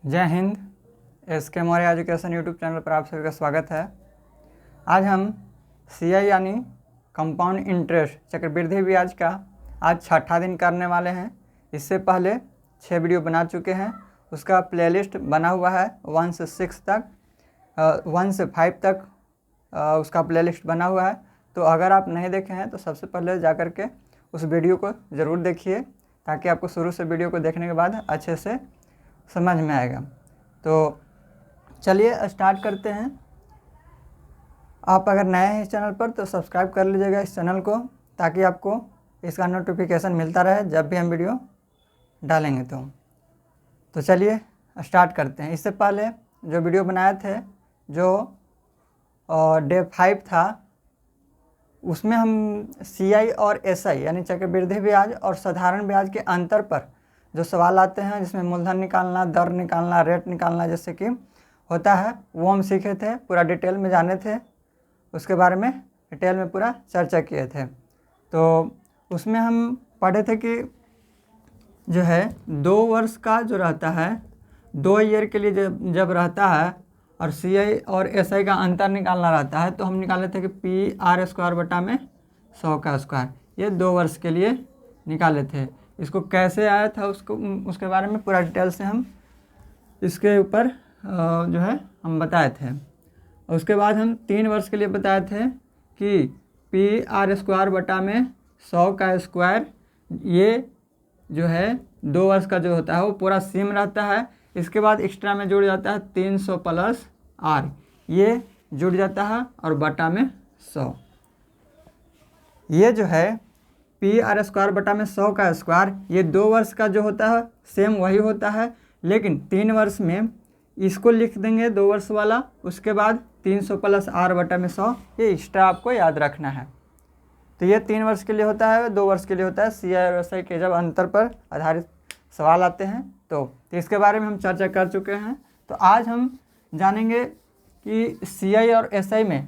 जय Hind. SK Maurya education YouTube channel पर आप सभी का स्वागत है। आज हम CI यानी कंपाउंड इंटरेस्ट चक्रवृद्धि ब्याज का आज छठा दिन करने वाले हैं। इससे पहले 6 वीडियो बना चुके हैं। उसका प्लेलिस्ट बना हुआ है 1 से 6 तक 1 से 5 तक उसका प्लेलिस्ट बना हुआ है। तो अगर आप नहीं देखे हैं तो सबसे पहले जा कर के उस वीडियो को ज़रूर देखिए, ताकि आपको शुरू से वीडियो को देखने के बाद अच्छे से समझ में आएगा। तो चलिए स्टार्ट करते हैं। आप अगर नए हैं इस चैनल पर तो सब्सक्राइब कर लीजिएगा इस चैनल को, ताकि आपको इसका नोटिफिकेशन मिलता रहे जब भी हम वीडियो डालेंगे। तो चलिए स्टार्ट करते हैं। इससे पहले जो वीडियो बनाए थे, जो डे 5 था, उसमें हम CI और SI यानी चक्रवृद्धि ब्याज और साधारण ब्याज के अंतर पर जो सवाल आते हैं, जिसमें मूलधन निकालना, दर निकालना, रेट निकालना जैसे कि होता है, वो हम सीखे थे। पूरा डिटेल में जाने थे, उसके बारे में डिटेल में पूरा चर्चा किए थे। तो उसमें हम पढ़े थे कि जो है 2 वर्ष का जो रहता है, 2 ईयर के लिए जब रहता है और CI और SI का अंतर निकालना रहता है, तो हम निकाले थे कि PR² बटा में 100 का स्क्वायर, ये 2 वर्ष के लिए निकाले थे। इसको कैसे आया था उसके बारे में पूरा डिटेल से हम इसके ऊपर जो है हम बताए थे। और उसके बाद हम 3 वर्ष के लिए बताए थे कि PR² बटा में 100 का स्क्वायर, ये जो है 2 वर्ष का जो होता है वो पूरा सेम रहता है। इसके बाद एक्स्ट्रा में जुड़ जाता है 300 प्लस R, ये जुड़ जाता है और बटा में 100। ये जो है PR² बटा में 100 का स्क्वायर, ये 2 वर्ष का जो होता है सेम वही होता है, लेकिन 3 वर्ष में इसको लिख देंगे 2 वर्ष वाला, उसके बाद 300 प्लस R बटा में 100, ये एक्स्ट्रा आपको याद रखना है। तो ये 3 वर्ष के लिए होता है, 2 वर्ष के लिए होता है। CI और SI के जब अंतर पर आधारित सवाल आते हैं तो इसके बारे में हम चर्चा कर चुके हैं। तो आज हम जानेंगे कि CI और SI में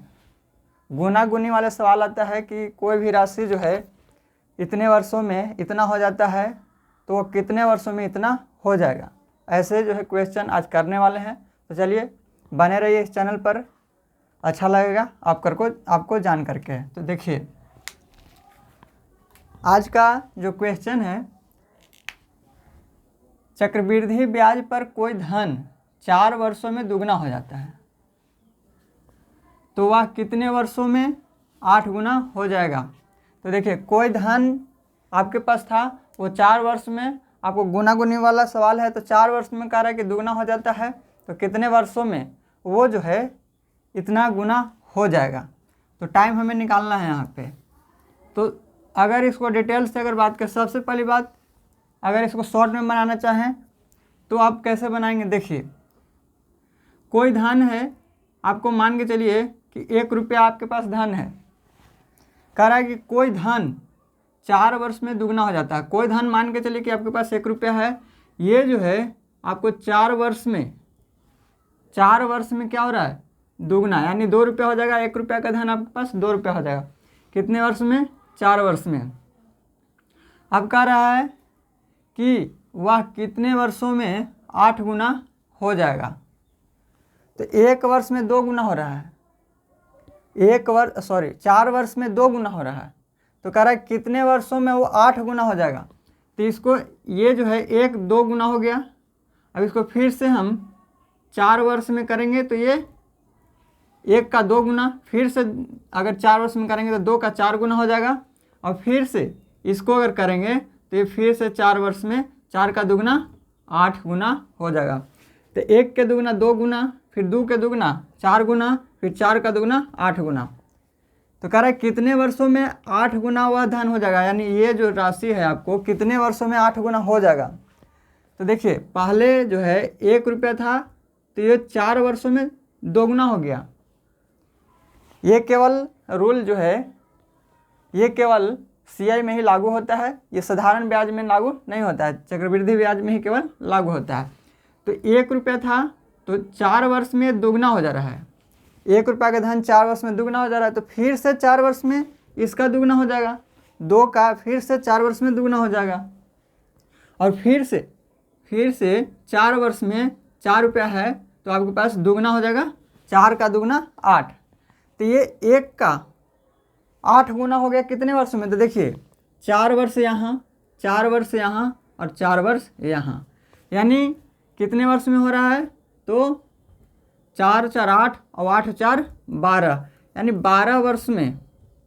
गुना गुनी वाले सवाल आता है कि कोई भी राशि जो है इतने वर्षों में इतना हो जाता है, तो वो कितने वर्षों में इतना हो जाएगा। ऐसे जो है क्वेश्चन आज करने वाले हैं। तो चलिए बने रहिए इस चैनल पर, अच्छा लगेगा आपको जान करके। तो देखिए आज का जो क्वेश्चन है, चक्रवृद्धि ब्याज पर कोई धन 4 वर्षों में दुगना हो जाता है, तो वह कितने वर्षों में 8 गुना हो जाएगा। तो देखिए कोई धन आपके पास था, वो 4 वर्ष में, आपको गुना गुनी वाला सवाल है, तो 4 वर्ष में कह रहा है कि दुगना हो जाता है, तो कितने वर्षों में वो जो है इतना गुना हो जाएगा। तो टाइम हमें निकालना है यहाँ पे। तो अगर इसको डिटेल से अगर बात करें, सबसे पहली बात, अगर इसको शॉर्ट में बनाना चाहें तो आप कैसे बनाएंगे। देखिए कोई धन है, आपको मान के चलिए कि 1 रुपया आपके पास धन है, कह रहा है कि कोई धन 4 वर्ष में दुगना हो जाता है। कोई धन मान के चलिए कि आपके पास 1 रुपया है, ये जो है आपको 4 वर्ष में क्या हो रहा है, दुगना, यानी 2 रुपया हो जाएगा। 1 रुपया का धन आपके पास 2 रुपया हो जाएगा। कितने वर्ष में, 4 वर्ष में। अब कह रहा है कि वह कितने वर्षों में 8 गुना हो जाएगा। तो 1 वर्ष में 2 गुना हो रहा है, 4 वर्ष में 2 गुना हो रहा है, तो कह रहा है कितने वर्षों में वो 8 गुना हो जाएगा। तो इसको ये जो है 1 2 गुना हो गया। अब इसको फिर से हम 4 वर्ष में करेंगे तो ये 1 का 2 गुना, फिर से अगर 4 वर्ष में करेंगे तो 2 का 4 गुना हो जाएगा। और फिर से इसको अगर करेंगे तो ये फिर से 4 वर्ष में 4 का दुगना 8 गुना हो जाएगा। तो 1 के दुगना 2 गुना, फिर 2 के दुगना 4 गुना, फिर 4 का दुगना 8 गुना। तो कह रहा है कितने वर्षों में 8 गुना वह धन हो जाएगा, यानी ये जो राशि है आपको कितने वर्षों में 8 गुना हो जाएगा। तो देखिए पहले जो है 1 रुपया था, तो ये 4 वर्षों में 2 गुना हो गया। ये केवल रूल जो है ये केवल CI में ही लागू होता है, ये साधारण ब्याज में लागू नहीं होता है, चक्रवृद्धि ब्याज में ही केवल लागू होता है। तो 1 रुपया था तो 4 वर्ष में दुगना हो जा रहा है। 1 रुपया का धन 4 वर्ष में दुगना हो जा रहा है, तो फिर से 4 वर्ष में इसका दुगना हो जाएगा, 2 का फिर से 4 वर्ष में दुगना हो जाएगा, और फिर से 4 वर्ष में ₹4 है तो आपके पास दुगना हो जाएगा, 4 का दुगना 8। तो ये 1 का 8 गुना हो गया कितने वर्ष में? तो देखिए 4 वर्ष यहाँ, 4 वर्ष यहाँ और 4 वर्ष यहाँ, यानी कितने वर्ष में हो रहा है? तो 4 4 8 और 8 4 12, यानी 12 वर्ष में,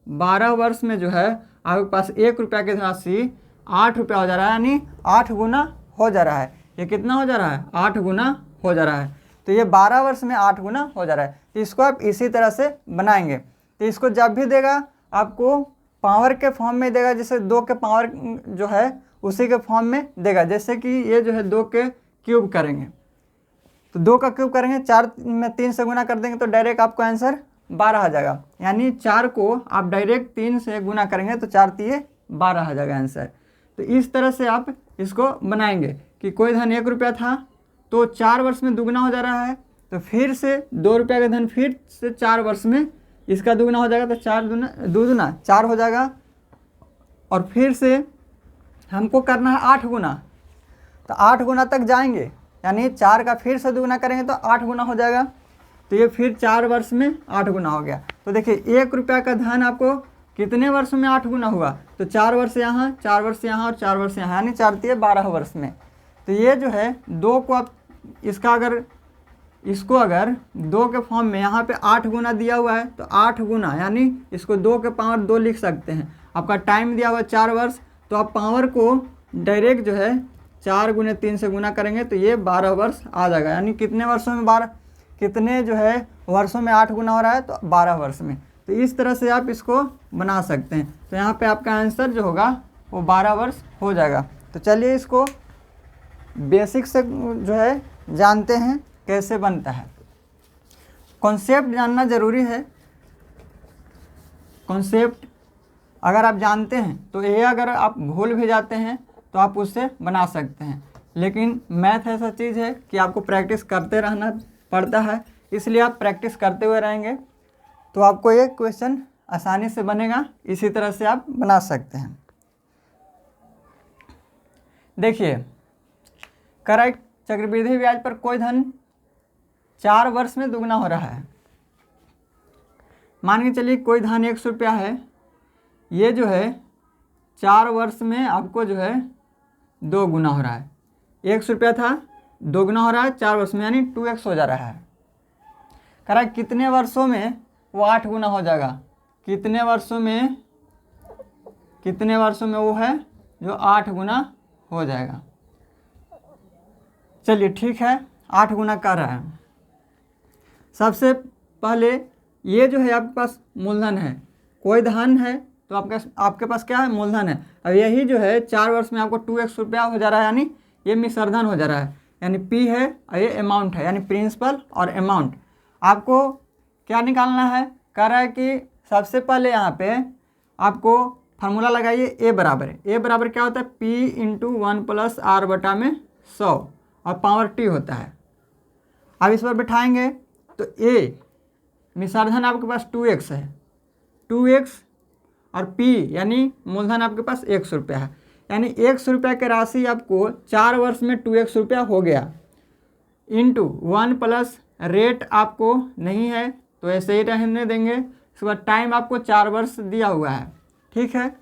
12 वर्ष में जो है आपके पास ₹1 की राशि ₹8 हो जा रहा है, यानी 8 गुना हो जा रहा है। ये कितना हो जा रहा है? 8 गुना हो जा रहा है। तो ये 12 वर्ष में 8 गुना हो जा रहा है। तो इसको आप इसी तरह से बनाएंगे। तो इसको जब भी देगा आपको पावर के फॉर्म में देगा, जैसे 2 के पावर जो है उसी के फॉर्म में देगा। जैसे कि ये जो है 2 के क्यूब करेंगे, तो 2 का क्यूब करेंगे, 4 में 3 से गुना कर देंगे तो डायरेक्ट आपको आंसर 12 आ जाएगा। यानी 4 को आप डायरेक्ट 3 से गुना करेंगे तो 4 3 12 आ जाएगा आंसर। तो इस तरह से आप इसको बनाएंगे कि कोई धन ₹1 था तो 4 वर्ष में दुगना हो जा रहा है, तो फिर से ₹2 का धन फिर से 4 वर्ष में इसका दुगना हो जाएगा, तो 4 दूना 4 हो जाएगा। और फिर से हमको करना है 8 गुना, तो 8 गुना तक जाएंगे, यानी 4 का फिर से दुगना करेंगे तो 8 गुना हो जाएगा। तो ये फिर 4 वर्ष में 8 गुना हो गया। तो देखिए ₹1 का धन आपको कितने वर्ष में 8 गुना हुआ? तो 4 वर्ष यहाँ, 4 वर्ष यहाँ और 4 वर्ष यहाँ, यानी 4 3 12 वर्ष में। तो ये जो है 2 को आप इसको अगर 2 के फॉर्म में यहाँ पे 8 गुना दिया हुआ है तो 8 गुना, यानी इसको 2 के पावर 2 लिख सकते हैं। आपका टाइम दिया हुआ है 4 वर्ष, तो आप पावर को डायरेक्ट जो है 4 गुने 3 से गुना करेंगे तो ये 12 वर्ष आ जाएगा। यानी कितने वर्षों में 12, कितने जो है वर्षों में 8 गुना हो रहा है? तो 12 वर्ष में। तो इस तरह से आप इसको बना सकते हैं। तो यहाँ पे आपका आंसर जो होगा वो 12 वर्ष हो जाएगा। तो चलिए इसको बेसिक से जो है जानते हैं कैसे बनता है। कॉन्सेप्ट जानना ज़रूरी है। कॉन्सेप्ट अगर आप जानते हैं तो ये अगर आप भूल भी जाते हैं तो आप उससे बना सकते हैं, लेकिन मैथ ऐसा चीज़ है कि आपको प्रैक्टिस करते रहना पड़ता है, इसलिए आप प्रैक्टिस करते हुए रहेंगे तो आपको ये क्वेश्चन आसानी से बनेगा। इसी तरह से आप बना सकते हैं। देखिए करेक्ट, चक्रवृद्धि ब्याज पर कोई धन 4 वर्ष में दुगना हो रहा है। मान के चलिए कोई धन ₹100 है, ये जो है 4 वर्ष में आपको जो है 2 गुना हो रहा है। ₹100 था, 2 गुना हो रहा है 4 वर्ष में, यानी 2x हो जा रहा है। करेक्ट, कितने वर्षों में वो 8 गुना हो जाएगा? कितने वर्षों में वो है जो 8 गुना हो जाएगा? चलिए ठीक है, 8 गुना कर रहा है। सबसे पहले ये जो है आपके पास मूलधन है, कोई धन है तो आपके पास क्या है? मूलधन है। अब यही जो है 4 वर्ष में आपको ₹2x हो जा रहा है, यानी ये मिश्रधन हो जा रहा है, यानी P है और ये अमाउंट है, यानी प्रिंसिपल और अमाउंट। आपको क्या निकालना है? कह रहा है कि सबसे पहले यहाँ पे आपको फार्मूला लगाइए, ए बराबर है। ए बराबर क्या होता है? P × 1 + R/100 और पावर T होता है। अब इस पर बैठाएंगे तो ए मिश्रधन आपके पास 2x है, 2x और P यानी मूलधन आपके पास ₹100 है, यानी ₹100 की राशि आपको 4 वर्ष में ₹2x हो गया, इंटू 1 प्लस रेट आपको नहीं है तो ऐसे ही रहने देंगे। उसके बाद टाइम आपको 4 वर्ष दिया हुआ है, ठीक है।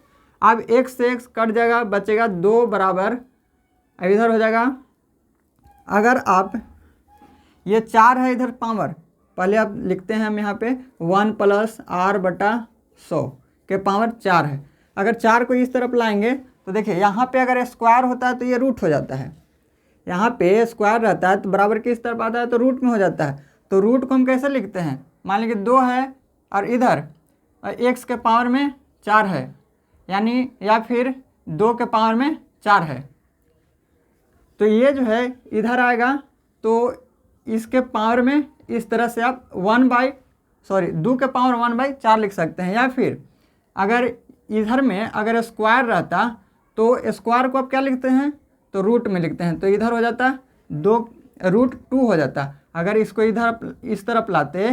अब x से x कट जाएगा, बचेगा 2 बराबर, अब इधर हो जाएगा। अगर आप ये 4 है इधर पावर, पहले आप लिखते हैं हम यहाँ पे 1 + R/100 के पावर 4 है। अगर 4 को इस तरफ लाएंगे तो देखिए यहाँ पे अगर स्क्वायर होता है तो ये रूट हो जाता है, यहाँ पे स्क्वायर रहता है तो बराबर की इस तरफ आता है तो रूट में हो जाता है। तो रूट को हम कैसे लिखते हैं? मान लीजिए 2 है और इधर x के पावर में 4 है, यानी या फिर 2 के पावर में 4 है, तो ये जो है इधर आएगा तो इसके पावर में इस तरह से आप 2 के पावर 1/4 लिख सकते हैं। या फिर अगर इधर में अगर स्क्वायर रहता तो स्क्वायर को आप क्या लिखते हैं? तो रूट में लिखते हैं, तो इधर हो जाता 2√2 हो जाता। अगर इसको इधर इस तरफ लाते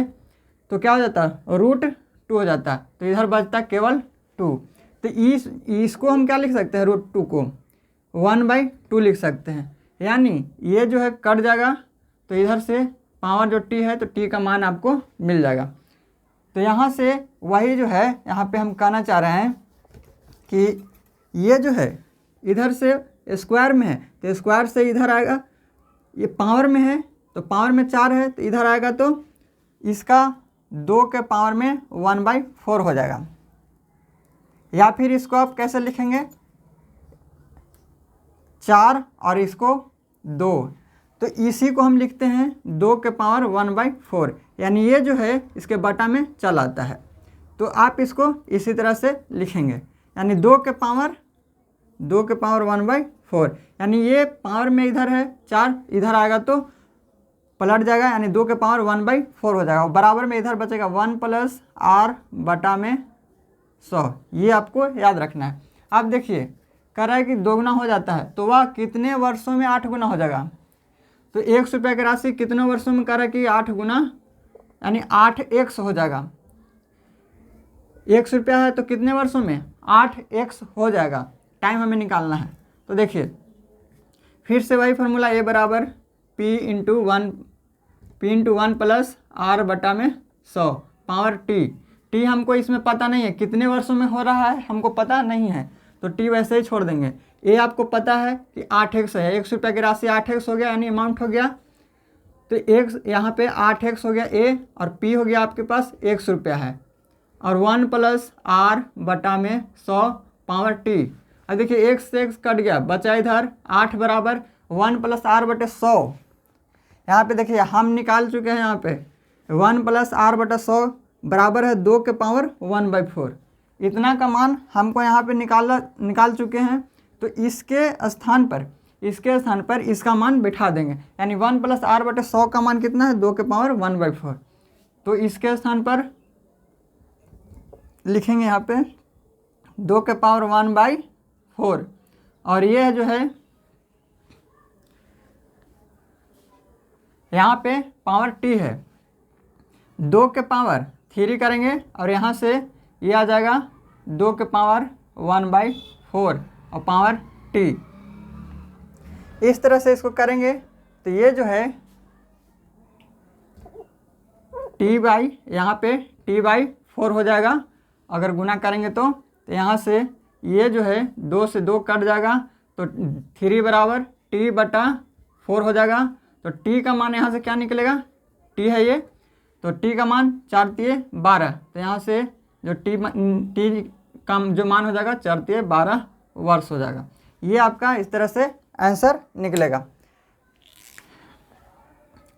तो क्या हो जाता? √2 हो जाता, तो इधर बचता केवल 2। तो इसको हम क्या लिख सकते हैं? √2 को 1/2 लिख सकते हैं, यानी ये जो है कट जाएगा तो इधर से पावर जो t है तो t का मान आपको मिल जाएगा। तो यहाँ से वही जो है यहाँ पे हम कहना चाह रहे हैं कि ये जो है इधर से स्क्वायर में है तो स्क्वायर से इधर आएगा, ये पावर में है तो पावर में 4 है तो इधर आएगा तो इसका 2 के पावर में 1/4 हो जाएगा। या फिर इसको आप कैसे लिखेंगे 4 और इसको 2, तो इसी को हम लिखते हैं 2 के पावर 1/4, यानी ये जो है इसके बटा में चल आता है। तो आप इसको इसी तरह से लिखेंगे, यानी 2 के पावर 1/4, यानी ये पावर में इधर है 4, इधर आएगा तो पलट जाएगा, यानी 2 के पावर 1/4 हो जाएगा। और बराबर में इधर बचेगा 1 + r बटा में 100। ये आपको याद रखना है। अब देखिए कह रहा है कि 2 गुना हो जाता है, तो वह कितने वर्षों में 8 गुना हो जाएगा। तो 100 रुपये की राशि कितने वर्षों में कह रहा है कि 8 गुना, यानी 8x हो जाएगा। 100 रुपया है तो कितने वर्षों में 8x हो जाएगा। टाइम हमें निकालना है। तो देखिए फिर से वही फार्मूला a बराबर p × 1 + r बटा में 100 पावर t हमको इसमें पता नहीं है कितने वर्षों में हो रहा है, हमको पता नहीं है तो t वैसे ही छोड़ देंगे। a आपको पता है कि 8x है, 100 रुपये की राशि 8x हो गया, यानी अमाउंट हो गया। तो x यहाँ पे 8x हो गया a, और p हो गया आपके पास 100 रुपया है, और 1 + r बटा में 100 पावर t। अब देखिए x से x कट गया, बचा इधर 8 बराबर 1 + r बटे 100। यहाँ पे देखिए हम निकाल चुके हैं, यहाँ पे 1 + r बटा 100 बराबर है 2 के पावर 1/4। इतना का मान हमको यहाँ पे निकाल चुके हैं। तो इसके स्थान पर इसका मान बिठा देंगे, यानी 1 + r बटे 100 का मान कितना है 2 के पावर 1/4। तो इसके स्थान पर लिखेंगे यहाँ पे 2 के पावर 1/4, और ये जो है यहाँ पे पावर t है, 2 के पावर 3 करेंगे और यहाँ से ये आ जाएगा 2 के पावर 1/4 और पावर t। इस तरह से इसको करेंगे तो ये जो है यहाँ पे t/4 हो जाएगा। अगर गुना करेंगे तो यहाँ से ये जो है 2 से 2 कट जाएगा, तो 3 बराबर t/4 हो जाएगा। तो t का मान यहाँ से क्या निकलेगा, t है ये, तो t का मान 4 × 12, तो यहाँ से जो t का जो मान हो जाएगा 4 × 12 वर्ष हो जाएगा। ये आपका इस तरह से आंसर निकलेगा।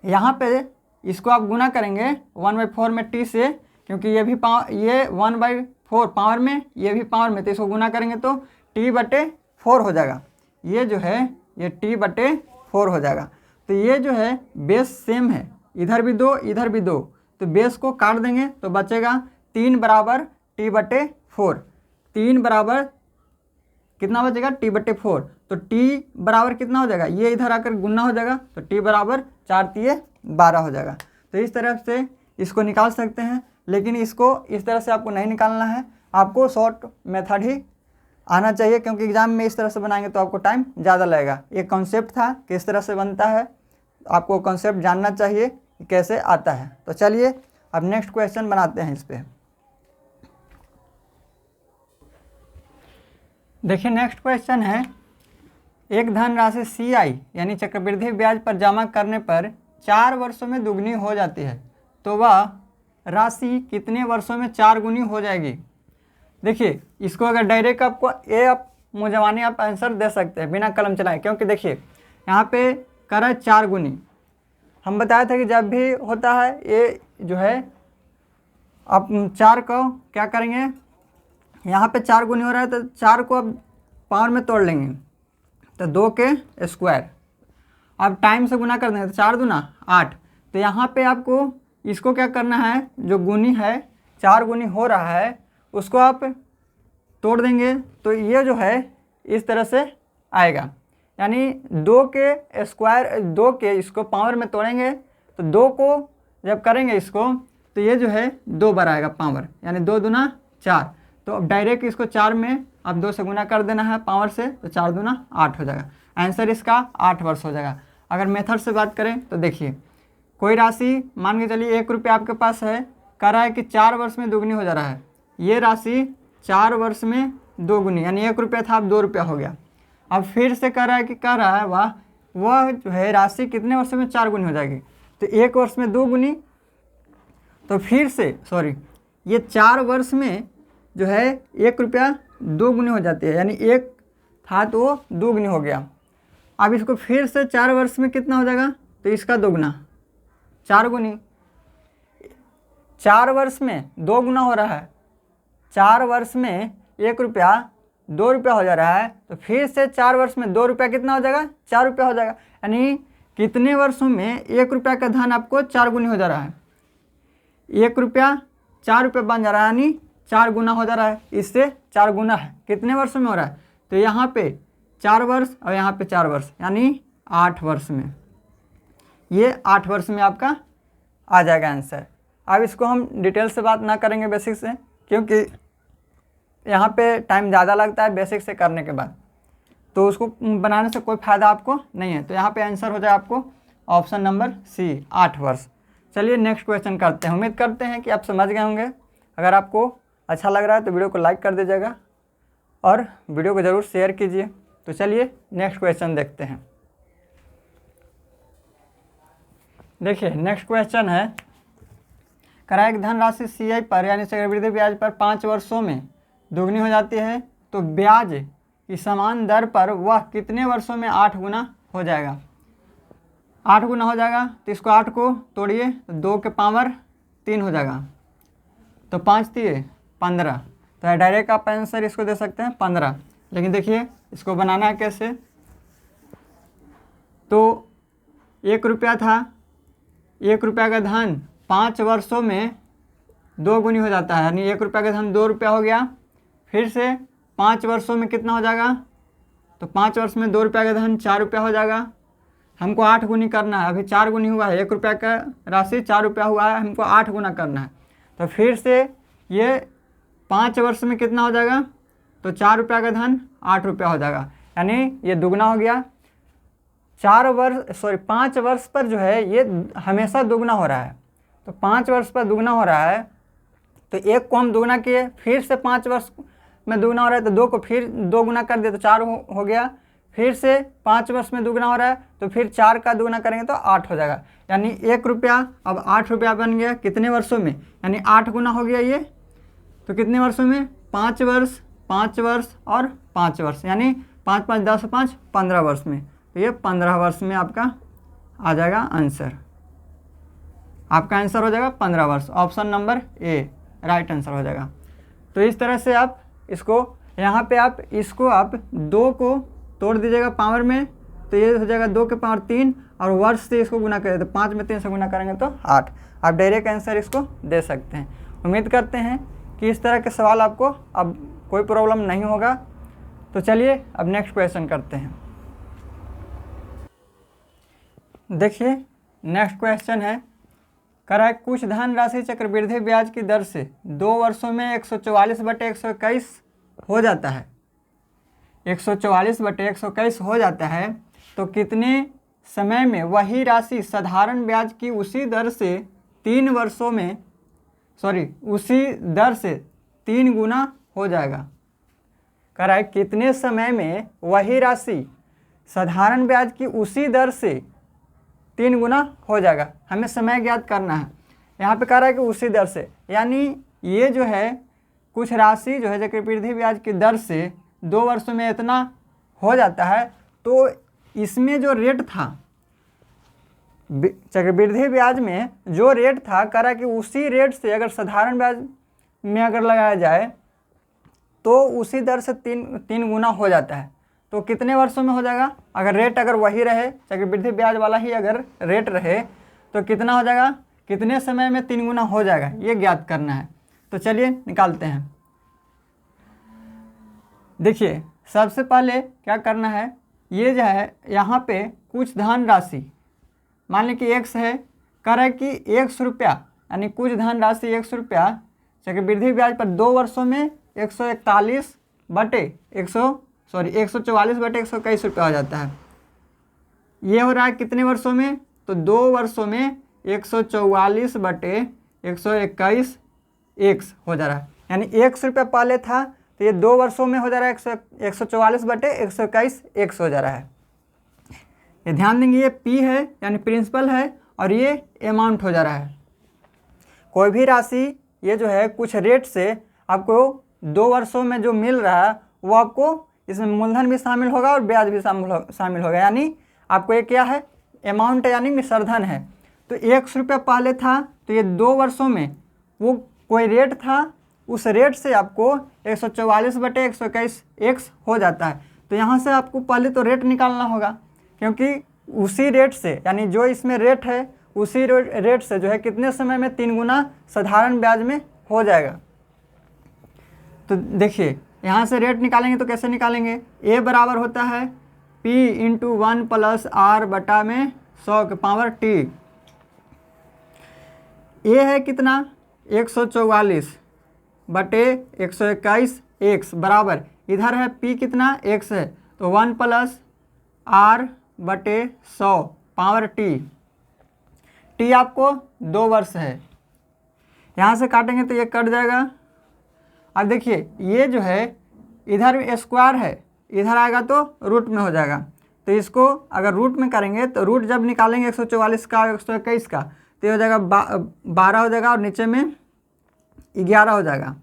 यहाँ पे इसको आप गुना करेंगे 1/4 में t से, क्योंकि ये भी ये 1/4 पावर में, ये भी पावर में, तो इसको गुना करेंगे तो t/4 हो जाएगा। ये जो है ये t/4 हो जाएगा। तो ये जो है बेस सेम है, इधर भी 2 इधर भी 2, तो बेस को काट देंगे तो बचेगा 3 बराबर t/4। 3 बराबर कितना बचेगा t/4, तो t बराबर कितना हो जाएगा, ये इधर आकर गुना हो जाएगा, तो t बराबर 4 × 12 हो जाएगा। तो इस तरह से इसको निकाल सकते हैं, लेकिन इसको इस तरह से आपको नहीं निकालना है, आपको शॉर्ट मेथड ही आना चाहिए, क्योंकि एग्जाम में इस तरह से बनाएंगे तो आपको टाइम ज़्यादा लगेगा। एक कॉन्सेप्ट था किस तरह से बनता है, आपको कॉन्सेप्ट जानना चाहिए कि कैसे आता है। तो चलिए अब नेक्स्ट क्वेश्चन बनाते हैं इस पर। देखिए नेक्स्ट क्वेश्चन है, एक धनराशि CI यानी चक्रवृद्धि ब्याज पर जमा करने पर 4 वर्षों में दुगनी हो जाती है, तो वह राशि कितने वर्षों में 4 गुनी हो जाएगी। देखिए इसको अगर डायरेक्ट आपको आप मुझवानी आप आंसर दे सकते हैं बिना कलम चलाए, क्योंकि देखिए यहाँ पे कर रहा है 4 गुनी। हम बताया था कि जब भी होता है ये जो है आप 4 को क्या करेंगे, यहाँ पे 4 गुनी हो रहा है तो 4 को अब पावर में तोड़ लेंगे, तो 2 के स्क्वायर। अब टाइम से गुना कर देंगे तो 4 दूना 8। तो यहाँ पे आपको इसको क्या करना है, जो गुनी है 4 गुनी हो रहा है उसको आप तोड़ देंगे, तो ये जो है इस तरह से आएगा, यानी 2 के स्क्वायर 2 के इसको पावर में तोड़ेंगे तो 2 को जब करेंगे इसको तो ये जो है 2 बार आएगा पावर, यानी 2 दूना 4। तो अब डायरेक्ट इसको 4 में अब 2 से गुना कर देना है पावर से, तो 4 दूना 8 हो जाएगा। आंसर इसका 8 वर्ष हो जाएगा। अगर मेथड से बात करें तो देखिए, कोई राशि मान के चलिए 1 रुपया आपके पास है, कह रहा है कि 4 वर्ष में दोगुनी हो जा रहा है। ये राशि 4 वर्ष में दोगुनी, यानी 1 रुपया था अब 2 रुपया हो गया। अब फिर से कह रहा है वह जो है राशि कितने वर्ष में 4 गुनी हो जाएगी, तो 1 वर्ष में 2 गुनी, तो फिर से ये 4 वर्ष में जो है 1 रुपया 2 गुनी हो जाती है, यानी 1 था तो वो 2 गुनी हो गया। अब इसको फिर से 4 वर्ष में कितना हो जाएगा, तो इसका 2 गुना 4 गुनी। 4 वर्ष में 2 गुना हो रहा है, 4 वर्ष में 1 रुपया 2 रुपया हो जा रहा है, तो फिर से 4 वर्ष में 2 रुपया कितना हो जाएगा, 4 रुपया हो जाएगा। यानी कितने वर्षों में 1 रुपया का धन आपको 4 गुनी हो जा रहा है, 1 रुपया 4 रुपया बन जा रहा है, यानी 4 गुना हो जा रहा है। इससे 4 गुना है, कितने वर्षों में हो रहा है, तो यहाँ पे 4 वर्ष और यहाँ पे 4 वर्ष, यानी 8 वर्ष में। ये 8 वर्ष में आपका आ जाएगा आंसर। अब इसको हम डिटेल से बात ना करेंगे बेसिक से, क्योंकि यहाँ पे टाइम ज़्यादा लगता है बेसिक से करने के बाद, तो उसको बनाने से कोई फ़ायदा आपको नहीं है। तो यहाँ पे आंसर हो जाए आपको ऑप्शन नंबर सी, 8 वर्ष। चलिए नेक्स्ट क्वेश्चन करते हैं। उम्मीद करते हैं कि आप समझ गए होंगे। अगर आपको अच्छा लग रहा है तो वीडियो को लाइक कर दीजिएगा और वीडियो को ज़रूर शेयर कीजिए। तो चलिए नेक्स्ट क्वेश्चन देखते हैं। देखिए नेक्स्ट क्वेश्चन है, कराया कि धनराशि CI पर यानी चक्रवृद्धि ब्याज पर 5 वर्षों में दोगुनी हो जाती है, तो ब्याज की समान दर पर वह कितने वर्षों में 8 गुना हो जाएगा। 8 गुना हो जाएगा, तो इसको 8 को तोड़िए तो 2 के पावर 3 हो जाएगा, तो 5 3 15, तो डायरेक्ट आप आंसर इसको दे सकते हैं 15। लेकिन देखिए इसको बनाना है कैसे, तो 1 रुपया था, 1 रुपया का धन 5 वर्षों में 2 गुनी हो जाता है, यानी 1 रुपया का धन 2 रुपया हो गया। फिर से 5 वर्षों में कितना हो जाएगा, तो 5 वर्ष में 2 रुपया का धन 4 रुपया हो जाएगा। हमको 8 गुनी करना है, अभी 4 गुनी हुआ है, 1 रुपया का राशि 4 रुपया हुआ है, हमको 8 गुना करना है। तो फिर से ये 5 वर्ष में कितना हो जाएगा, तो 4 रुपया का धन 8 रुपया हो जाएगा, यानी ये दुगना हो गया। 5 वर्ष पर जो है ये हमेशा दुगना हो रहा है, तो 5 वर्ष पर दुगना हो रहा है, तो 1 को हम दुगना किए, फिर से 5 वर्ष में दुगना हो रहा है, तो 2 को फिर 2 गुना कर दिए तो 4 हो गया। फिर से 5 वर्ष में दुगना हो रहा है, तो फिर 4 का दुगना करेंगे तो 8 हो जाएगा, यानी 1 रुपया अब 8 रुपया बन गया। कितने वर्षों में, यानी 8 गुना हो गया ये, तो कितने वर्षों में, 5 वर्ष 5 वर्ष और 5 वर्ष, यानी 5 5 10 5 15 वर्ष में। तो ये 15 वर्ष में आपका आ जाएगा आंसर। आपका आंसर हो जाएगा 15 वर्ष, option number A right answer हो जाएगा। तो इस तरह से आप इसको यहाँ पे आप इसको आप 2 को तोड़ दीजिएगा पावर में, तो ये हो जाएगा 2 के पावर 3, और वर्ष से इसको गुना करें तो 5 में 3 से गुना करेंगे तो 8। आप डायरेक्ट आंसर इसको दे सकते हैं। उम्मीद करते हैं कि इस तरह के सवाल आपको अब कोई प्रॉब्लम नहीं होगा। तो चलिए अब नेक्स्ट क्वेश्चन करते हैं। देखिए नेक्स्ट क्वेश्चन है, करा है कुछ धनराशि चक्रवृद्धि ब्याज की दर से 2 वर्षों में 144/121 हो जाता है, 144/121 हो जाता है, तो कितने समय में वही राशि साधारण ब्याज की उसी दर से 3 वर्षों में उसी दर से 3 गुना हो जाएगा। कह रहा है कितने समय में वही राशि साधारण ब्याज की उसी दर से 3 गुना हो जाएगा। हमें समय ज्ञात करना है। यहाँ पे कह रहा है कि उसी दर से, यानी ये जो है कुछ राशि जो है चक्रवृद्धि ब्याज की दर से 2 वर्षों में इतना हो जाता है, तो इसमें जो रेट था चक्रवृद्धि ब्याज में जो रेट था, कह रहा है कि उसी रेट से अगर साधारण ब्याज में अगर लगाया जाए तो उसी दर से 3 गुना हो जाता है। तो कितने वर्षों में हो जाएगा, अगर रेट अगर वही रहे, चक्रवृद्धि ब्याज वाला ही अगर रेट रहे, तो कितना हो जाएगा, कितने समय में 3 गुना हो जाएगा, ये ज्ञात करना है। तो चलिए निकालते हैं। देखिए सबसे पहले क्या करना है, ये जो है यहाँ पे कुछ धन राशि मान लें कि x है, कह रहा है कि 100 रुपया, यानी कुछ धन राशि 100 रुपया चक्रवृद्धि ब्याज पर 2 वर्षों में 144/121 रुपया हो जाता है। ये हो रहा है कितने वर्षों में, तो 2 वर्षों में 144/121 एक्स हो जा रहा है, यानी 100 रुपया पहले था तो ये 2 वर्षों में हो जा रहा है 144/121 एक्स हो जा रहा है। ये ध्यान देंगे, ये पी है यानी प्रिंसिपल है और ये अमाउंट हो जा रहा है। कोई भी राशि ये जो है कुछ रेट से आपको 2 वर्षों में जो मिल रहा है वो आपको इसमें मूलधन भी शामिल होगा और ब्याज भी शामिल होगा, यानी आपको ये क्या है, अमाउंट है यानी मिश्रधन है। तो 100 रुपया पहले था तो ये 2 वर्षों में वो कोई रेट था, उस रेट से आपको 144/121 एक्स हो जाता है। तो यहाँ से आपको पहले तो रेट निकालना होगा, क्योंकि उसी रेट से यानी जो इसमें रेट है उसी रेट से जो है कितने समय में 3 गुना साधारण ब्याज में हो जाएगा। तो देखिए यहाँ से रेट निकालेंगे तो कैसे निकालेंगे, ए बराबर होता है P × 1 + R बटा में 100 के पावर T। ए है कितना 144/121 एक्स बराबर, इधर है P कितना x है तो 1 + R/100 पावर T। T आपको 2 वर्ष है, यहाँ से काटेंगे तो ये कट जाएगा। अब देखिए ये जो है इधर स्क्वायर है, इधर आएगा तो रूट में हो जाएगा। तो इसको अगर रूट में करेंगे तो रूट जब निकालेंगे 144 का 121 का तो ये हो जाएगा 12 हो जाएगा और नीचे में 11 हो जाएगा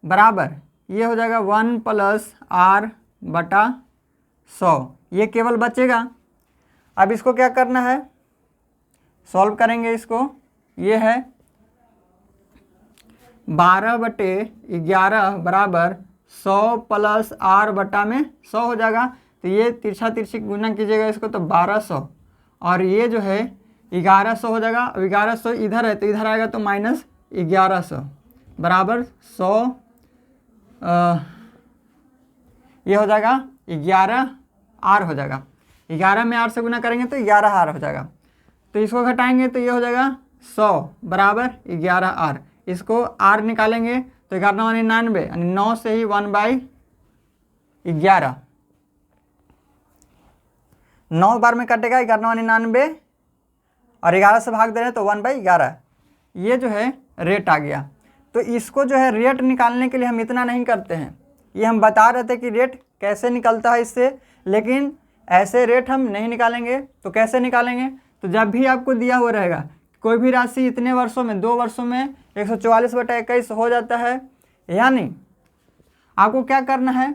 बराबर, ये हो जाएगा 1 + R/100, ये केवल बचेगा। अब इसको क्या करना है, सॉल्व करेंगे इसको, ये है 12/11 बराबर 100 + R बटा में 100 हो जाएगा। तो ये तिरछा तिरछी गुना कीजिएगा इसको तो 1200 और ये जो है 1100 हो जाएगा। अब 1100 इधर है तो इधर आएगा तो -1100 बराबर 100, ये हो जाएगा 11 R हो जाएगा। 11 में R से गुना करेंगे तो 11 R हो जाएगा। तो इसको घटाएंगे तो ये हो जाएगा 100 बराबर 11 R। इसको R निकालेंगे तो 11×99 यानी 9 से ही 1/11, 9 बार में कटेगा 11×99 और 11 से भाग दे रहे हैं तो 1/11, ये जो है रेट आ गया। तो इसको जो है रेट निकालने के लिए हम इतना नहीं करते हैं, ये हम बता रहे थे कि रेट कैसे निकलता है इससे, लेकिन ऐसे रेट हम नहीं निकालेंगे। तो कैसे निकालेंगे, तो जब भी आपको दिया हुआ रहेगा कोई भी राशि इतने वर्षों में 2 वर्षों में 144/21 हो जाता है, यानी आपको क्या करना है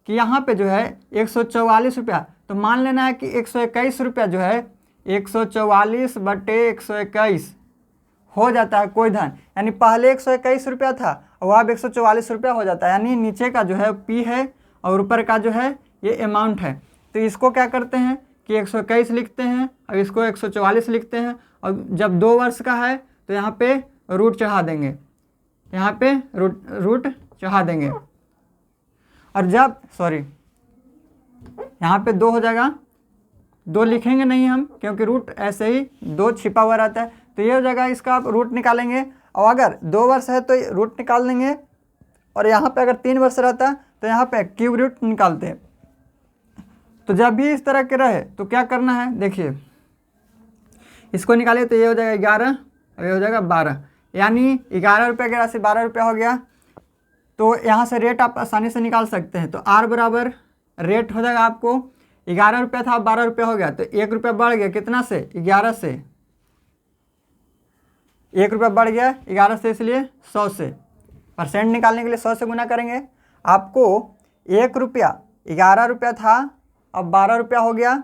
कि यहाँ पे जो है 144 रुपया, तो मान लेना है कि 121 रुपया जो है 144/121 हो जाता है कोई धन, यानी पहले 121 रुपया था और अब 144 रुपया हो जाता है, यानी नीचे का जो है P है और ऊपर का जो है ये अमाउंट है। तो इसको क्या करते हैं कि 121 लिखते हैं और इसको 144 लिखते हैं, और जब 2 वर्ष का है तो यहाँ पे रूट चढ़ा देंगे, यहाँ पे रूट चढ़ा देंगे, और जब यहाँ पे 2 हो जाएगा, 2 लिखेंगे नहीं हम क्योंकि रूट ऐसे ही 2 छिपा हुआ रहता है। तो ये हो जाएगा, इसका आप रूट निकालेंगे, और अगर 2 वर्ष है तो रूट निकाल देंगे, और यहाँ पे अगर 3 वर्ष रहता है तो यहाँ पे क्यूब रूट निकालते हैं। तो जब भी इस तरह के रहे तो क्या करना है, देखिए इसको निकालिए तो ये हो जाएगा 11 और ये हो जाएगा 12, यानी 11 रुपये की राशि 12 रुपया हो गया। तो यहाँ से रेट आप आसानी से निकाल सकते हैं। तो R बराबर रेट हो जाएगा आपको 11 रुपया था, 12 रुपया हो गया, तो 1 रुपया बढ़ गया, कितना से 11 से, 1 रुपया बढ़ गया 11 से, इसलिए 100 से। परसेंट निकालने के लिए 100 से गुना करेंगे। आपको 1 रुपया 11 रुपया था अब 12 रुपया हो गया,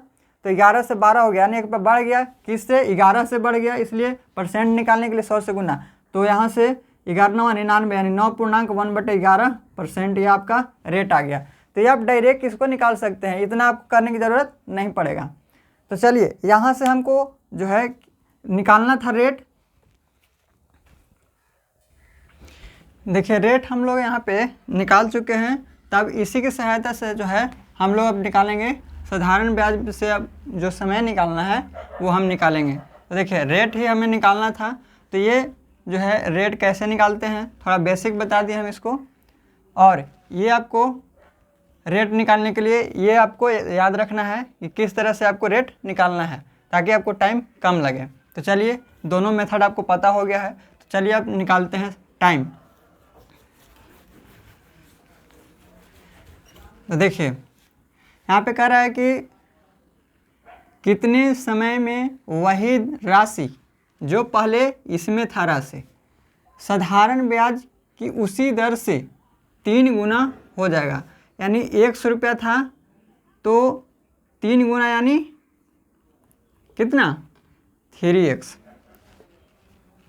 तो 11 से 12 हो गया, यानी 1 रुपया बढ़ गया, किससे 11 से बढ़ गया, इसलिए परसेंट निकालने के लिए 100 से गुना। तो यहाँ से 11×99 यानी 9.1/11% ये आपका रेट आ गया। तो ये आप डायरेक्ट इसको निकाल सकते हैं, इतना आपको करने की ज़रूरत नहीं पड़ेगा। तो चलिए यहाँ से हमको जो है निकालना था रेट। देखिए रेट हम लोग यहाँ पे निकाल चुके हैं, तब इसी की सहायता से जो है हम लोग अब निकालेंगे साधारण ब्याज से। अब जो समय निकालना है वो हम निकालेंगे। तो देखिए रेट ही हमें निकालना था, तो ये जो है रेट कैसे निकालते हैं थोड़ा बेसिक बता दिए हम इसको। और ये आपको रेट निकालने के लिए ये आपको याद रखना है कि किस तरह से आपको रेट निकालना है ताकि आपको टाइम कम लगे। तो चलिए दोनों मेथड आपको पता हो गया है, तो चलिए आप निकालते हैं टाइम। तो देखिए यहाँ पे कह रहा है कि कितने समय में वही राशि जो पहले इसमें था राशि साधारण ब्याज की उसी दर से 3 गुना हो जाएगा। यानी 100 रुपया था तो 3 गुना यानी कितना 3x।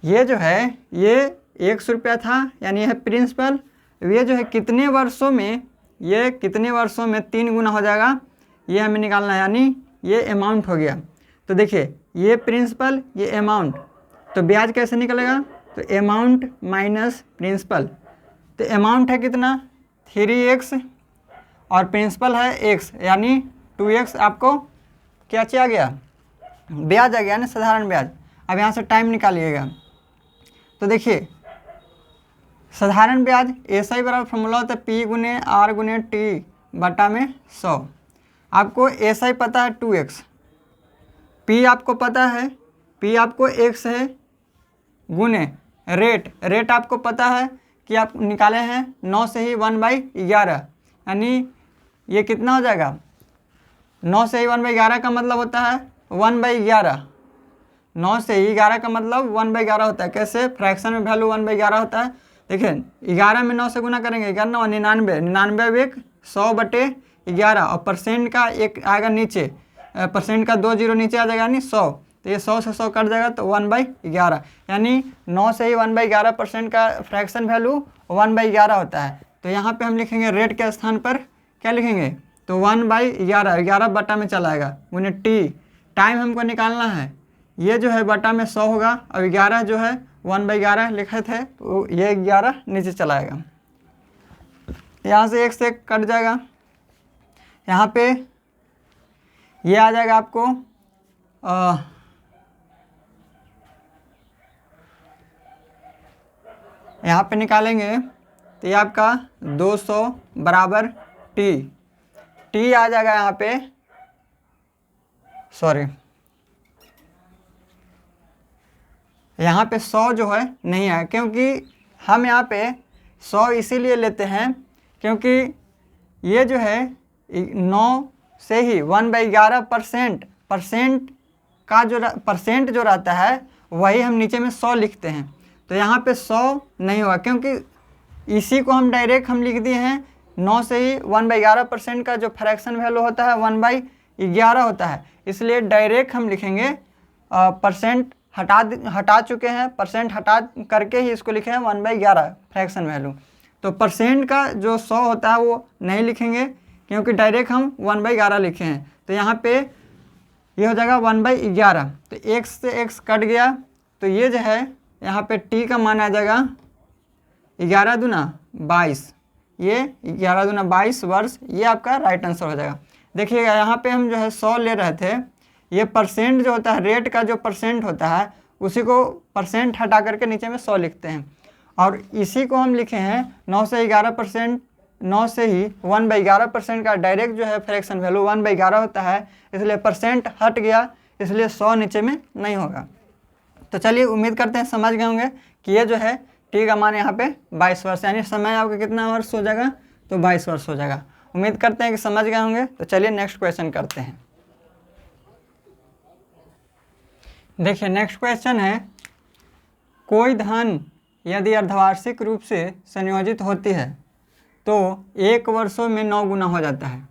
ये जो है ये 100 रुपया था यानी यह प्रिंसिपल, ये जो है कितने वर्षों में, ये कितने वर्षों में 3 गुना हो जाएगा ये हमें निकालना है, यानी ये अमाउंट हो गया। तो देखिए ये प्रिंसिपल ये अमाउंट, तो ब्याज कैसे निकलेगा, तो अमाउंट माइनस प्रिंसिपल। तो अमाउंट है कितना 3x और प्रिंसिपल है x यानी 2x। आपको क्या आ गया, ब्याज आ गया ना, साधारण ब्याज। अब यहाँ से टाइम निकालिएगा। तो देखिए साधारण ब्याज ऐसा ही बराबर फॉर्मूला होता है P गुने R गुने T बटा में 100। आपको ऐसा ही पता है 2x, P आपको पता है, P आपको x है गुने रेट आपको पता है कि आप निकाले हैं 9 से ही 1/11 यानी ये कितना हो जाएगा 9 से ही 1/11 का मतलब होता है 1/11। 9 से ही 11 का मतलब 1/11 होता है। कैसे, फ्रैक्शन में वैल्यू 1/11 होता है। देखिए 11 में 9 से गुना करेंगे 11 और 99, 99 एक 100/11 और परसेंट का एक आएगा नीचे, परसेंट का 2 जीरो नीचे आ जाएगा यानी 100। तो ये 100 से 100 कट जाएगा तो 1/11 यानी 9 से ही 1/11% का फ्रैक्शन वैल्यू 1/11 होता है। तो यहाँ पे हम लिखेंगे रेट के स्थान पर क्या लिखेंगे, तो 1/11, 11 बटा में चला आएगा गुने टी। टाइम हमको निकालना है, ये जो है बटा में 100 होगा और 11 जो है 1/11 लिखे थे तो ये 11 नीचे चला आएगा। यहाँ से 1 से 1 कट जाएगा, यहाँ पे ये आ जाएगा आपको यहाँ पे निकालेंगे तो ये आपका 200 बराबर टी आ जाएगा यहाँ पे, सॉरी यहाँ पे 100 जो है नहीं है, क्योंकि हम यहाँ पे 100 इसीलिए लेते हैं क्योंकि ये जो है 9 से ही 1/11% का जो परसेंट जो रहता है वही हम नीचे में 100 लिखते हैं। तो यहाँ पे 100 नहीं होगा क्योंकि इसी को हम डायरेक्ट हम लिख दिए हैं 9 से ही 1/11% का जो फ्रैक्शन वैल्यू होता है 1/11 होता है, इसलिए डायरेक्ट हम लिखेंगे परसेंट हटा चुके हैं, परसेंट हटा करके ही इसको लिखे हैं 1/11 फ्रैक्शन वैल्यू। तो परसेंट का जो 100 होता है वो नहीं लिखेंगे क्योंकि डायरेक्ट हम 1/11 लिखे हैं। तो यहाँ पे ये हो जाएगा 1/11, तो x से x कट गया तो ये जो है यहाँ पे t का मान आ जाएगा 11 दूना 22, ये 11 दूना 22 वर्ष, ये आपका राइट आंसर हो जाएगा। देखिएगा यहाँ पे हम जो है 100 ले रहे थे, ये परसेंट जो होता है रेट का जो परसेंट होता है उसी को परसेंट हटा करके नीचे में 100 लिखते हैं और इसी को हम लिखे हैं 9 से 11%, 9 से ही 1/11% का डायरेक्ट जो है फ्रैक्शन वैल्यू 1/11 होता है, इसलिए परसेंट हट गया, इसलिए 100 नीचे में नहीं होगा। तो चलिए उम्मीद करते हैं समझ गए होंगे कि ये जो है टी का मान यहाँ पे 22 वर्ष यानी समय आपका कितना वर्ष हो जाएगा, तो 22 वर्ष हो जाएगा। उम्मीद करते हैं कि समझ गए होंगे। तो चलिए नेक्स्ट क्वेश्चन करते हैं। देखिए नेक्स्ट क्वेश्चन है, कोई धन यदि अर्धवार्षिक रूप से संयोजित होती है तो 1 वर्षों में 9 गुना हो जाता है।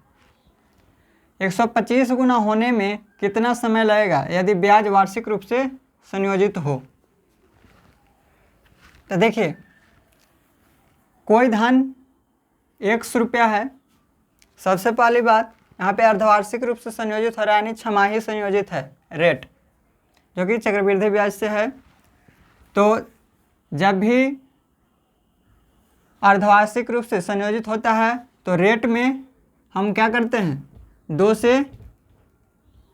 125 गुना होने में कितना समय लगेगा यदि ब्याज वार्षिक रूप से संयोजित हो। तो देखिए कोई धन 100 रुपया है, सबसे पहली बात यहाँ पे अर्धवार्षिक रूप से संयोजित हो रहा है यानी छमाही संयोजित है रेट जो कि चक्रवृद्धि ब्याज से है। तो जब भी अर्धवार्षिक रूप से संयोजित होता है तो रेट में हम क्या करते हैं 2 से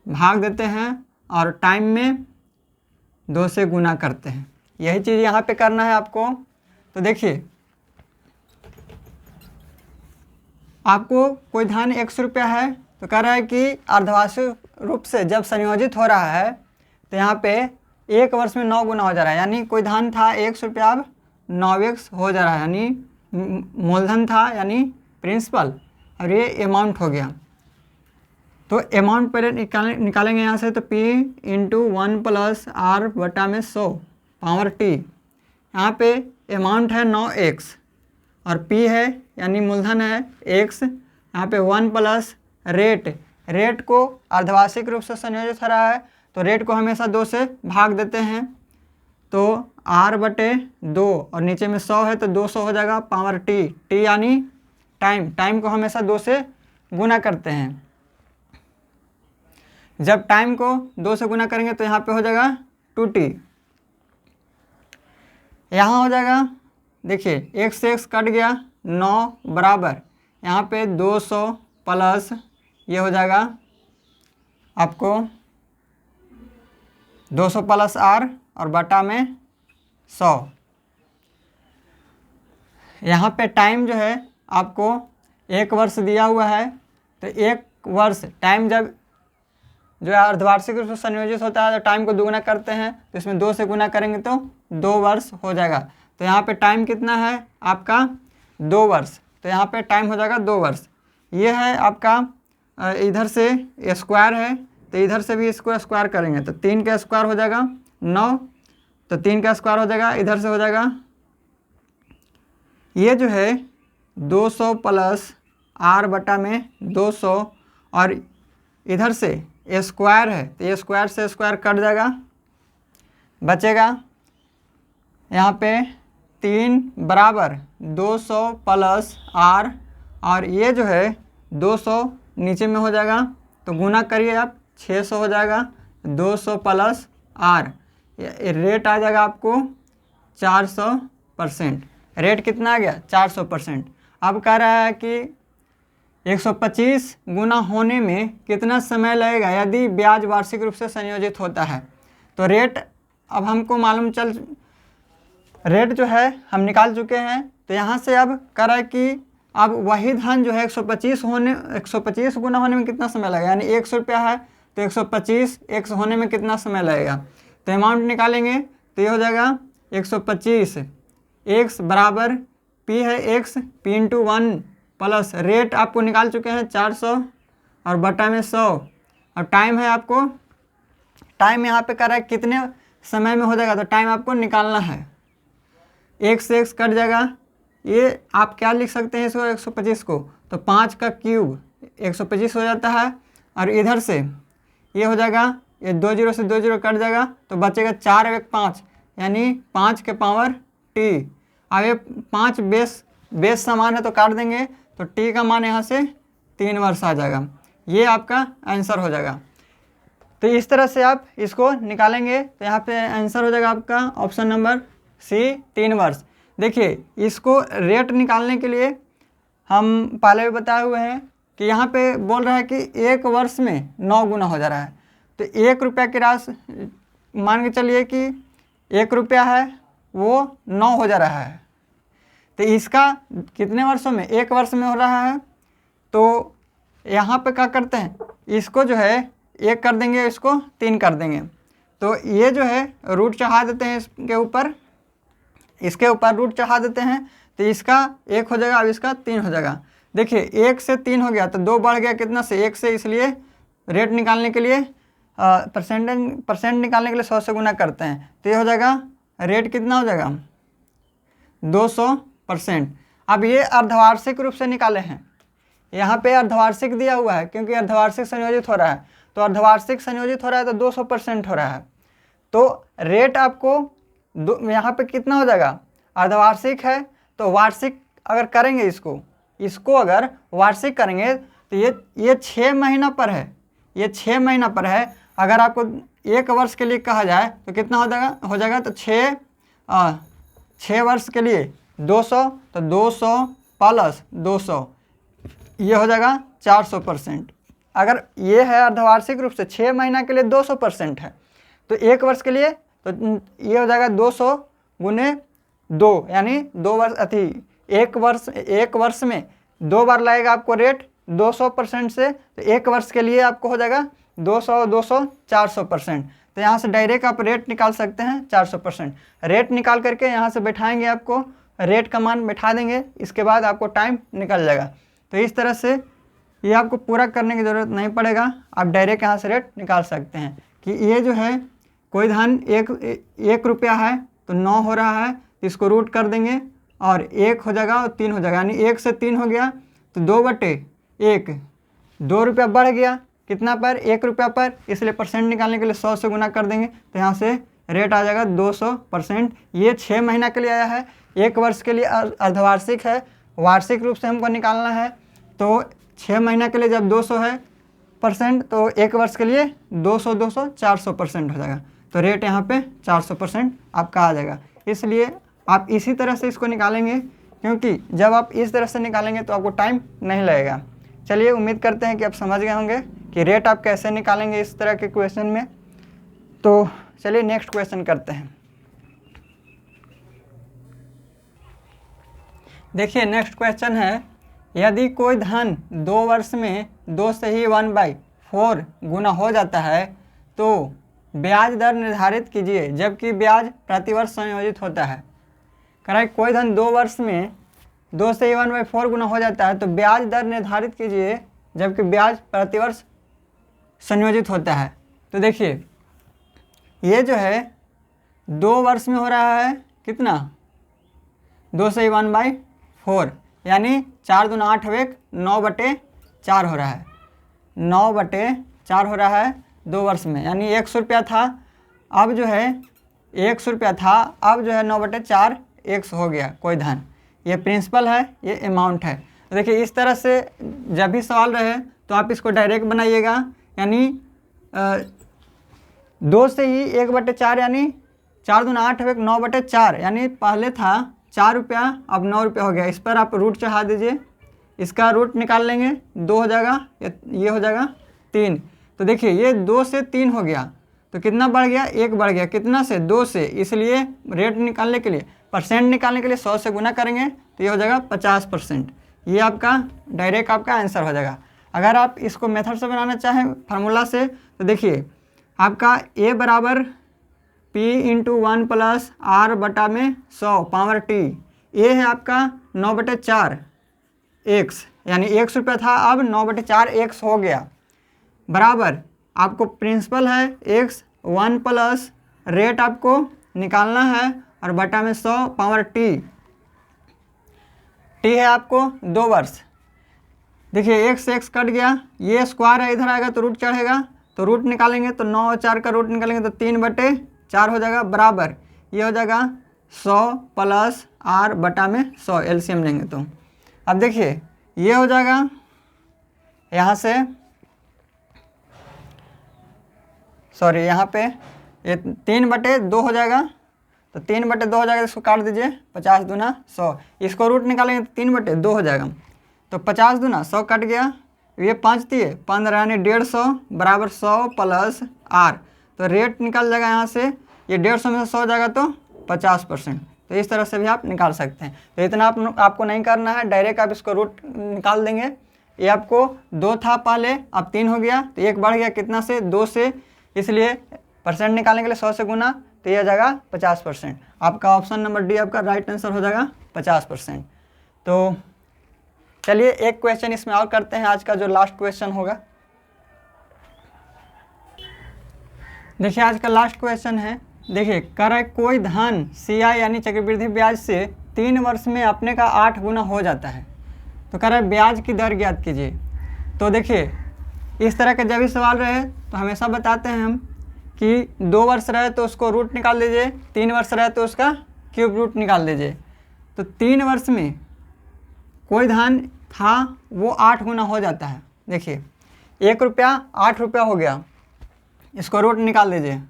भाग देते हैं और टाइम में 2 से गुना करते हैं। यही चीज़ यहाँ पे करना है आपको। तो देखिए आपको कोई धन 100 रुपया है तो कह रहा है कि अर्धवार्षिक रूप से जब संयोजित हो रहा है तो यहाँ पे 1 वर्ष में 9 गुना हो जा रहा है, यानी कोई धन था 100 रुपया अब 9x हो जा रहा है, यानी मूलधन था यानी प्रिंसिपल, और ये अमाउंट हो गया। तो अमाउंट पर निकालेंगे यहाँ से, तो p इंटू 1 प्लस r बटा में 100 पावर t। यहाँ पे अमाउंट है 9x और p है यानी मूलधन है x। यहाँ पे 1 प्लस रेट को अर्धवार्षिक रूप से संयोजित हो रहा है तो रेट को हमेशा 2 से भाग देते हैं, तो r बटे 2 और नीचे में 100 है तो 200 हो जाएगा पावर t यानी टाइम को हमेशा 2 से गुना करते हैं। जब टाइम को 2 से गुना करेंगे तो यहाँ पे हो जाएगा 2t। यहाँ हो जाएगा, देखिए 1 से x कट गया 9 बराबर यहाँ पे 200 प्लस ये हो जाएगा आपको 200 प्लस r और बटा में 100। यहाँ पे टाइम जो है आपको 1 वर्ष दिया हुआ है, तो 1 वर्ष टाइम जब जो है अर्धवार्षिक रूप से संयोजित होता है तो टाइम को दुगुना करते हैं, तो इसमें 2 से गुना करेंगे तो 2 वर्ष हो जाएगा। तो यहाँ पे टाइम कितना है आपका 2 वर्ष, तो यहाँ पे टाइम हो जाएगा 2 वर्ष। ये है आपका इधर से स्क्वायर है तो इधर से भी इसको स्क्वायर करेंगे तो 3 का स्क्वायर हो जाएगा 9, तो 3 का स्क्वायर हो जाएगा, इधर से हो जाएगा ये जो है 200 प्लस r बटा में 200 और इधर से स्क्वायर है तो ये स्क्वायर से स्क्वायर कट जाएगा, बचेगा यहाँ पे 3 बराबर 200 प्लस r और ये जो है 200 नीचे में हो जाएगा तो गुना करिए आप 600 हो जाएगा 200 प्लस r, रेट आ जाएगा आपको 400%। रेट कितना आ गया 400%। अब कह रहा है कि 125 गुना होने में कितना समय लगेगा यदि ब्याज वार्षिक रूप से संयोजित होता है। तो रेट अब हमको मालूम रेट जो है हम निकाल चुके हैं, तो यहाँ से अब कह रहा है कि अब वही धन जो है 125 गुना होने में कितना समय लगेगा, यानी 100 रुपया है तो 125 x होने में कितना समय लगेगा। तो अमाउंट निकालेंगे तो ये हो जाएगा 125 x बराबर p है x p into 1 plus rate आपको निकाल चुके हैं 400 और बटा में 100 और टाइम है आपको, टाइम यहाँ पे कर रहा है कितने समय में हो जाएगा, तो टाइम आपको निकालना है। 1 से x कट जाएगा, ये आप क्या लिख सकते हैं इसको 125 को, तो 5 का क्यूब 125 हो जाता है और इधर से ये हो जाएगा, ये 2 0 से 2 0 कट जाएगा तो बचेगा 4 और 1 5 यानी 5 के पावर t। अब ये 5 बेस समान है तो काट देंगे तो t का मान यहाँ से 3 वर्ष आ जाएगा। ये आपका आंसर हो जाएगा। तो इस तरह से आप इसको निकालेंगे तो यहाँ पे आंसर हो जाएगा आपका ऑप्शन नंबर सी 3 वर्ष। देखिए इसको रेट निकालने के लिए हम पहले भी बताए हुए हैं कि यहाँ पे बोल रहा है कि 1 वर्ष में 9 गुना हो जा रहा है, तो 1 रुपया की राशि मान के चलिए कि 1 रुपया है वो 9 हो जा रहा है, तो इसका कितने वर्षों में 1 वर्ष में हो रहा है। तो यहाँ पे क्या करते हैं, इसको जो है 1 कर देंगे, इसको 3 कर देंगे, तो ये जो है रूट चढ़ा देते हैं इसके ऊपर रूट चढ़ा देते हैं, तो इसका 1 हो जाएगा, अब इसका 3 हो जाएगा। देखिए 1 से 3 हो गया तो 2 बढ़ गया कितना से 1 से, इसलिए रेट निकालने के लिए परसेंट निकालने के लिए 100 से गुना करते हैं, तो ये हो जाएगा रेट कितना हो जाएगा 200%। अब ये अर्धवार्षिक रूप से निकाले हैं, यहाँ पे अर्धवार्षिक दिया हुआ है क्योंकि अर्धवार्षिक संयोजित हो रहा है, तो अर्धवार्षिक संयोजित हो रहा है तो 200% हो रहा है। तो रेट आपको यहाँ पे कितना हो जाएगा, अर्धवार्षिक है तो वार्षिक अगर करेंगे इसको अगर वार्षिक करेंगे तो ये 6 महीना पर है, ये 6 महीना पर है। अगर आपको 1 वर्ष के लिए कहा जाए तो कितना हो जाएगा तो 6 वर्ष के लिए 200, तो 200 प्लस 200 ये हो जाएगा 400%। अगर ये है अर्धवार्षिक रूप से 6 महीना के लिए 200% है, तो 1 वर्ष के लिए तो ये हो जाएगा 200 गुने 2 यानी 2 वर्ष 1 वर्ष में 2 बार लगेगा आपको रेट 200% से, तो 1 वर्ष के लिए आपको हो जाएगा 200, 200, 400%। तो यहाँ से डायरेक्ट आप रेट निकाल सकते हैं 400%। रेट निकाल करके यहाँ से बैठाएंगे, आपको रेट का मान बैठा देंगे, इसके बाद आपको टाइम निकल जाएगा। तो इस तरह से ये आपको पूरा करने की ज़रूरत नहीं पड़ेगा, आप डायरेक्ट यहाँ से रेट निकाल सकते हैं कि ये जो है कोई धन 1 रुपया है तो 9 हो रहा है, तो इसको रूट कर देंगे और 1 हो जाएगा और 3 हो जाएगा, यानी 1 से 3 हो गया तो 2/1, 2 रुपया बढ़ गया कितना पर, 1 रुपया पर, इसलिए परसेंट निकालने के लिए 100 से गुना कर देंगे, तो यहाँ से रेट आ जाएगा 200%। ये 6 महीना के लिए आया है, 1 वर्ष के लिए अर्धवार्षिक है, वार्षिक रूप से हमको निकालना है। तो 6 महीना के लिए जब 200 है % तो 1 वर्ष के लिए 200, 200, 400% हो जाएगा। तो रेट यहाँ पे 400% आपका आ जाएगा। इसलिए आप इसी तरह से इसको निकालेंगे, क्योंकि जब आप इस तरह से निकालेंगे तो आपको टाइम नहीं लगेगा। चलिए, उम्मीद करते हैं कि आप समझ गए होंगे कि रेट आप कैसे निकालेंगे इस तरह के क्वेश्चन में। तो चलिए नेक्स्ट क्वेश्चन करते हैं। देखिए नेक्स्ट क्वेश्चन है, यदि कोई धन 2 वर्ष में 2 से ही 1/4 गुना हो जाता है तो ब्याज दर निर्धारित कीजिए, जबकि ब्याज प्रतिवर्ष संयोजित होता है। करेक्ट, कोई धन 2 वर्ष में 2 से ही 1/4 गुना हो जाता है तो ब्याज दर निर्धारित कीजिए, जबकि ब्याज प्रतिवर्ष संयोजित होता है। तो देखिए ये जो है 2 वर्ष में हो रहा है कितना, 2 से ही 1/4, यानी 4 दूना 8 वेक 9/4 हो रहा है, 9/4 हो रहा है 2 वर्ष में, यानी 100 रुपया था, अब जो है 100 रुपया था, अब जो है 9/4 100 हो गया कोई धन। ये प्रिंसिपल है, ये अमाउंट है। तो देखिए इस तरह से जब भी सवाल रहे तो आप इसको डायरेक्ट बनाइएगा, यानी 2 से ही 1/4, यानी 4 दूना 8 वेक 9/4, यानी पहले था 4 रुपया, अब 9 रुपया हो गया। इस पर आप रूट चढ़ा दीजिए, इसका रूट निकाल लेंगे, 2 हो जाएगा, ये हो जाएगा 3। तो देखिए ये 2 से 3 हो गया तो कितना बढ़ गया, 1 बढ़ गया, कितना से, 2 से। इसलिए रेट निकालने के लिए, परसेंट निकालने के लिए 100 से गुना करेंगे तो ये हो जाएगा 50%। ये आपका डायरेक्ट आपका आंसर हो जाएगा। अगर आप इसको मेथड से बनाना चाहें फार्मूला से, तो देखिए आपका A बराबर P × 1 + R बटा में 100 पावर T। ये है आपका 9/4 x, यानी 100 रुपया था, अब 9/4 x हो गया, बराबर आपको प्रिंसिपल है x 1 + रेट आपको निकालना है और बटा में 100 पावर T। T है आपको 2 वर्ष। देखिए x से x कट गया, ये स्क्वायर है, इधर आएगा तो रूट चढ़ेगा, तो रूट निकालेंगे तो 9 और 4 का रूट निकालेंगे तो 3/4 हो जाएगा, बराबर ये हो जाएगा 100 + R बटा में 100, एलसीएम लेंगे तो। अब देखिए ये हो जाएगा यहाँ से, सॉरी यहाँ पे ये 3/2 हो जाएगा, तो 3/2 हो जाएगा, इसको काट दीजिए, 50 दूना 100, इसको रूट निकालेंगे तो 3/2 हो जाएगा, तो 50 दूना 100 कट गया, ये 5 दिए 15, यानी 150 बराबर 100 + R। तो रेट निकल जाएगा यहाँ से, ये 150 में से 100 जाएगा तो 50%। तो इस तरह से भी आप निकाल सकते हैं। तो इतना आपको नहीं करना है, डायरेक्ट आप इसको रूट निकाल देंगे। ये आपको 2 था पहले, अब 3 हो गया, तो 1 बढ़ गया कितना से, 2 से, इसलिए परसेंट निकालने के लिए 100 से गुना, तो ये हो जाएगा 50%। आपका ऑप्शन नंबर डी आपका राइट आंसर हो जाएगा 50%। तो चलिए एक क्वेश्चन इसमें और करते हैं, आज का जो लास्ट क्वेश्चन होगा। देखिए आज का लास्ट क्वेश्चन है, देखिए कर कोई धन CI यानी चक्रवृद्धि ब्याज से 3 वर्ष में अपने का 8 गुना हो जाता है, तो कर ब्याज की दर ज्ञात कीजिए। तो देखिए इस तरह के जब भी सवाल रहे तो हमेशा बताते हैं हम कि 2 वर्ष रहे तो उसको रूट निकाल दीजिए, 3 वर्ष रहे तो उसका क्यूब रूट निकाल दीजिए। तो 3 वर्ष में कोई धन था वो 8 गुना हो जाता है। देखिए 1 रुपया 8 रुपया हो गया, इसको रूट निकाल दीजिए,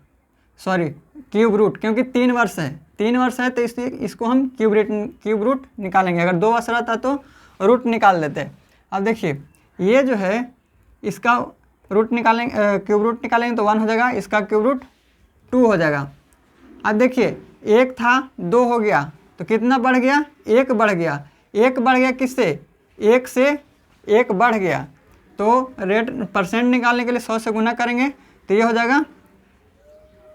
सॉरी क्यूब रूट, क्योंकि 3 वर्ष है, 3 वर्ष है तो इसको हम क्यूब रूट निकालेंगे। अगर 2 वर्ष रहता तो रूट निकाल देते। अब देखिए ये जो है इसका रूट निकालेंगे, क्यूब रूट निकालेंगे तो 1 हो जाएगा, इसका क्यूब रूट 2 हो जाएगा। अब देखिए 1 था 2 हो गया, तो कितना बढ़ गया, 1 बढ़ गया। 1 बढ़ गया किससे, 1 से 1 बढ़ गया तो रेट परसेंट निकालने के लिए 100 से गुना करेंगे तो ये हो जाएगा,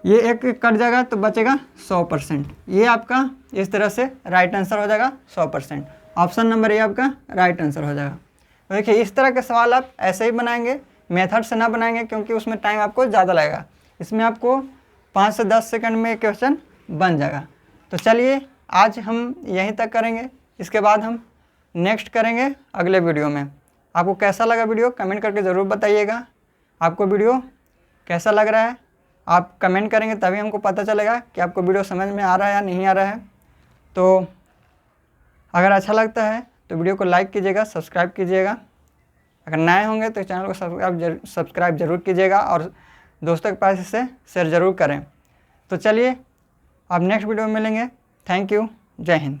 ये 1 कट जाएगा तो बचेगा 100%। ये आपका इस तरह से राइट आंसर हो जाएगा 100%। ऑप्शन नंबर ए आपका राइट आंसर हो जाएगा। तो देखिए इस तरह के सवाल आप ऐसे ही बनाएंगे, मेथड से ना बनाएंगे क्योंकि उसमें टाइम आपको ज़्यादा लगेगा। इसमें आपको 5 से 10 सेकंड में क्वेश्चन बन जाएगा। तो चलिए आज हम यहीं तक करेंगे, इसके बाद हम नेक्स्ट करेंगे अगले वीडियो में। आपको कैसा लगा वीडियो कमेंट करके ज़रूर बताइएगा। आपको वीडियो कैसा लग रहा है आप कमेंट करेंगे तभी हमको पता चलेगा कि आपको वीडियो समझ में आ रहा है या नहीं आ रहा है। तो अगर अच्छा लगता है तो वीडियो को लाइक कीजिएगा, सब्सक्राइब कीजिएगा। अगर नए होंगे तो चैनल को सब्सक्राइब जरूर कीजिएगा और दोस्तों के पास इसे शेयर ज़रूर करें। तो चलिए अब नेक्स्ट वीडियो में मिलेंगे। थैंक यू, जय हिंद।